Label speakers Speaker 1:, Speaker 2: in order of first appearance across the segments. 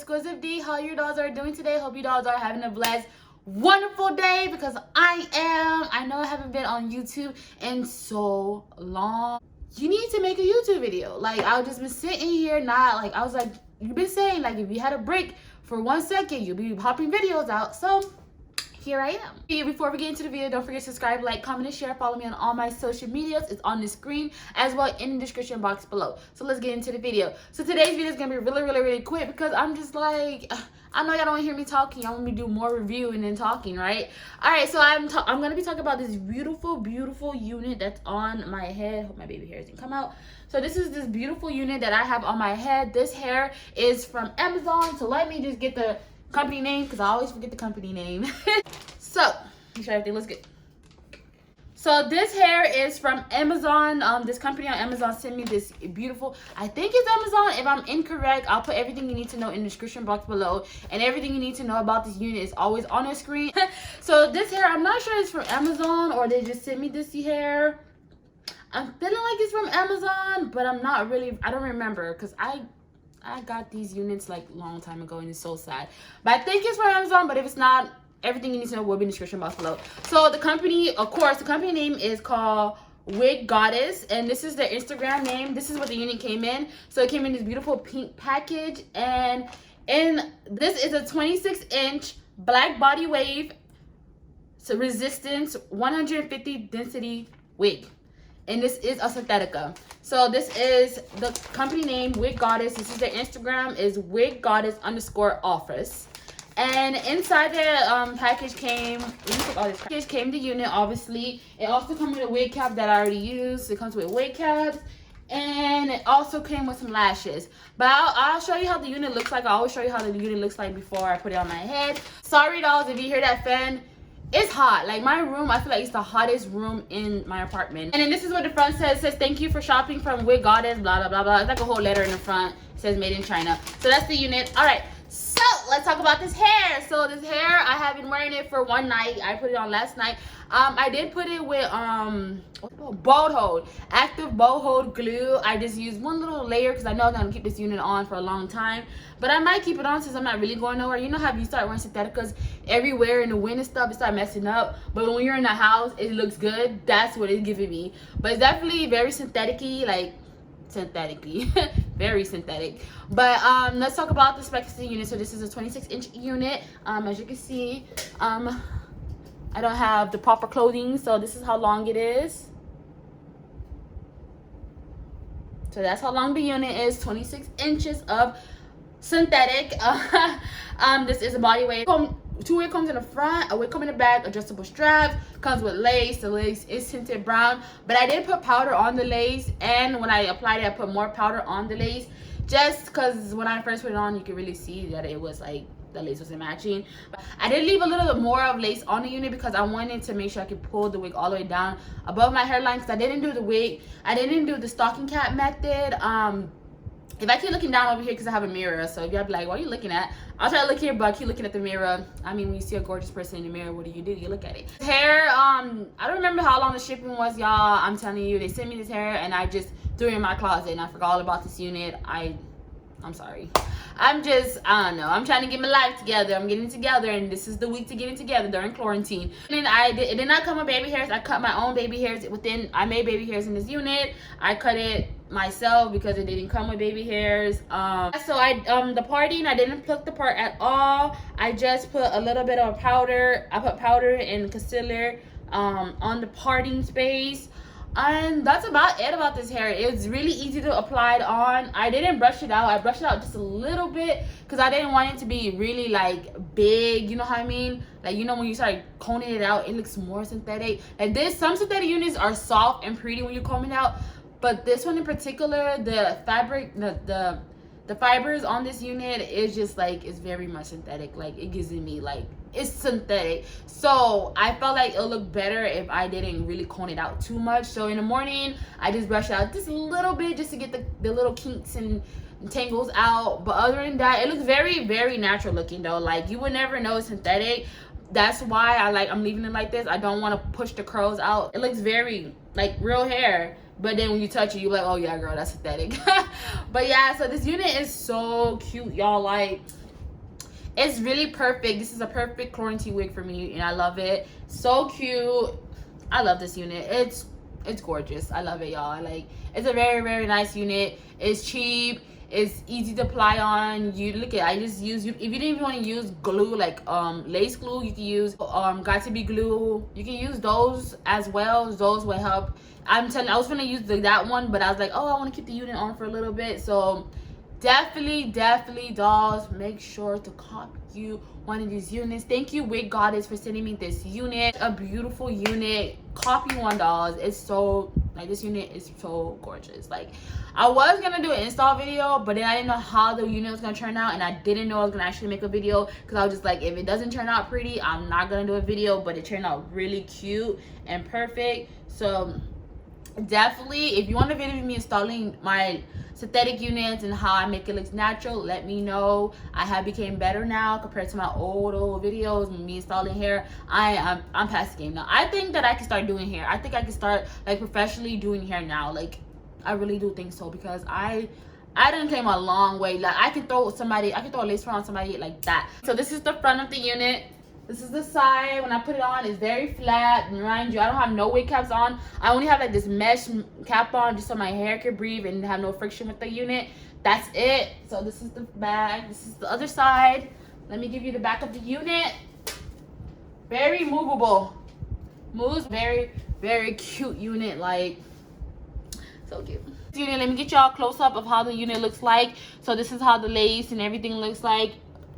Speaker 1: BODYWAVE.exquisite.dee. How your dolls are doing today? Hope you dolls are having a blessed, wonderful day, because I am. I know I haven't been on YouTube in so long. You need to make a YouTube video. Like, I've just been sitting here, I was like, you've been saying, like, if you had a break for 1 second, you'll be popping videos out. So here I am. Before we get into the video, don't forget to subscribe, like, comment, and share. Follow me on all my social medias. It's on the screen as well in the description box below. So let's get into the video. So today's video is gonna be really quick because I'm just like, I know y'all don't want to hear me talking. I want me to do more review and then talking, right? All right, so I'm gonna be talking about this beautiful unit that's on my head. Hope my baby hairs didn't come out. So this is this beautiful unit that I have on my head. This hair is from Amazon. So let me just get the company name because I always forget the company name. So make sure everything looks good. So this hair is from Amazon. This company on Amazon sent me this beautiful, I think it's Amazon. If I'm incorrect, I'll put everything you need to know in the description box below, and everything you need to know about this unit is always on the screen. So this hair, I'm not sure it's from Amazon or they just sent me this hair. I'm feeling like it's from Amazon, but I'm not really, I don't remember because I got these units like a long time ago and it's so sad. But I think it's from Amazon, but if it's not, everything you need to know will be in the description box below. So the company, of course, the company name is called WIG Goddess, and this is their Instagram name. This is what the unit came in. So it came in this beautiful pink package, and this is a 26-inch black body wave, so resistance 150 density wig. And this is a synthetica. So this is the company name, WIG Goddess. This is their Instagram, is WIG Goddess _office. And inside the package came, the unit, obviously. It also comes with a wig cap that I already used. It comes with wig caps. And it also came with some lashes. But I'll show you how the unit looks like. I always show you how the unit looks like before I put it on my head. Sorry, dolls, if you hear that fan. It's hot. Like, my room, I feel like it's the hottest room in my apartment. And then this is what the front says. It says, thank you for shopping from WIG Goddess, blah, blah, blah. It's like a whole letter in the front. It says made in China. So that's the unit. All right. So let's talk about this hair. So this hair, I have been wearing it for one night. I put it on last night. I did put it with bold hold, active bold hold glue. I just used one little layer because I know I'm gonna keep this unit on for a long time. But I might keep it on since I'm not really going nowhere. You know how you start wearing syntheticas everywhere in the wind and stuff, it start messing up. But when you're in the house, it looks good. That's what it's giving me. But it's definitely very synthetic-y, like very synthetic. But let's talk about the specs of the unit. So this is a 26-inch unit. As you can see, I don't have the proper clothing, so this is how long it is. So that's how long the unit is, 26 inches of synthetic. This is a body wave. Two wig combs in the front, a wig comb in the back, adjustable straps, comes with lace. The lace is tinted brown, but I did put powder on the lace, and when I applied it, I put more powder on the lace, just because when I first put it on, you could really see that it was like the lace wasn't matching. But I did leave a little bit more of lace on the unit because I wanted to make sure I could pull the wig all the way down above my hairline, because I didn't do the wig, I didn't do the stocking cap method. If I keep looking down over here because I have a mirror, so if y'all be like, what are you looking at? I'll try to look here, but I keep looking at the mirror. I mean, when you see a gorgeous person in the mirror, what do? You look at it. Hair, I don't remember how long the shipping was, y'all. I'm telling you, they sent me this hair and I just threw it in my closet and I forgot all about this unit. I'm sorry. I don't know. I'm trying to get my life together. I'm getting together, and this is the week to get it together during quarantine. And it did not come with baby hairs. I cut my own baby hairs I made baby hairs in this unit. I cut it myself because it didn't come with baby hairs. So the parting, I didn't pluck the part at all. I just put a little bit of powder. I put powder and concealer on the parting space. And that's about it about this hair. It's really easy to apply it on. I didn't brush it out. I brushed it out just a little bit because I didn't want it to be really like big, you know what I mean? Like, you know, when you start combing it out, it looks more synthetic. Like this, some synthetic units are soft and pretty when you comb it out, but this one in particular, the fabric, the fibers on this unit is just like, it's very much synthetic. Like, it gives me like, it's synthetic. So I felt like it'll look better if I didn't really comb it out too much. So in the morning, I just brush it out just a little bit just to get the little kinks and tangles out. But other than that, it looks very natural looking though. Like, you would never know it's synthetic. That's why I'm leaving it like this. I don't want to push the curls out. It looks very like real hair, but then when you touch it, you're like, oh yeah, girl, that's synthetic. But yeah, so this unit is so cute, y'all. Like, it's really perfect. This is a perfect quarantine wig for me, and I love it. So cute. I love this unit. It's gorgeous. I love it, y'all. Like, it's a very, very nice unit. It's cheap. It's easy to apply on. You look at, I just use, if you didn't even want to use glue, like lace glue, you can use got to be glue. You can use those as well. Those will help. I'm telling you, I was gonna use that one, but I was like, oh, I want to keep the unit on for a little bit. So definitely dolls, make sure to copy you one of these units. Thank you, Wig Goddess, for sending me this unit. A beautiful unit. Copy one, dolls. It's so, like, this unit is so gorgeous. Like, I was gonna do an install video, but then I didn't know how the unit was gonna turn out, and I didn't know I was gonna actually make a video, because I was just like, if it doesn't turn out pretty, I'm not gonna do a video. But it turned out really cute and perfect. So definitely, if you want a video of me installing my synthetic units and how I make it look natural, let me know. I have became better now compared to my old videos when me installing hair. I'm past the game now. I think that I can start doing hair. I think I can start, like, professionally doing hair now. Like, I really do think so, because I done came a long way. Like, I can throw a lace front on somebody like that. So this is the front of the unit. This is the side. When I put it on, it's very flat. And mind you, I don't have no wig caps on. I only have, like, this mesh cap on just so my hair can breathe and have no friction with the unit. That's it. So this is the back. This is the other side. Let me give you the back of the unit. Very movable. Moves. Very, very cute unit. Like, so cute. Unit, let me get y'all a close-up of how the unit looks like. So this is how the lace and everything looks like.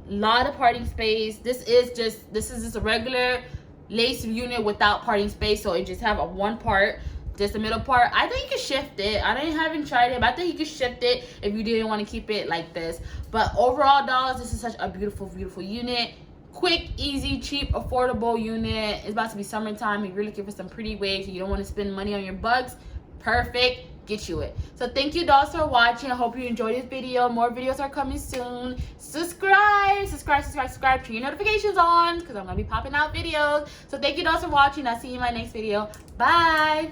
Speaker 1: Lot of parting space. This is just a regular lace unit without parting space, so it just have a one part, just the middle part. I think you can shift it. I haven't tried it, but I think you can shift it if you didn't want to keep it like this. But overall, dolls, this is such a beautiful unit. Quick, easy, cheap, affordable unit. It's about to be summertime. If you're looking for some pretty wigs and you don't want to spend money on your bugs, perfect. Get you it. So thank you, dolls, for watching. I hope you enjoyed this video. More videos are coming soon. Subscribe, turn your notifications on, because I'm gonna be popping out videos. So thank you, dolls, for watching. I'll see you in my next video. Bye.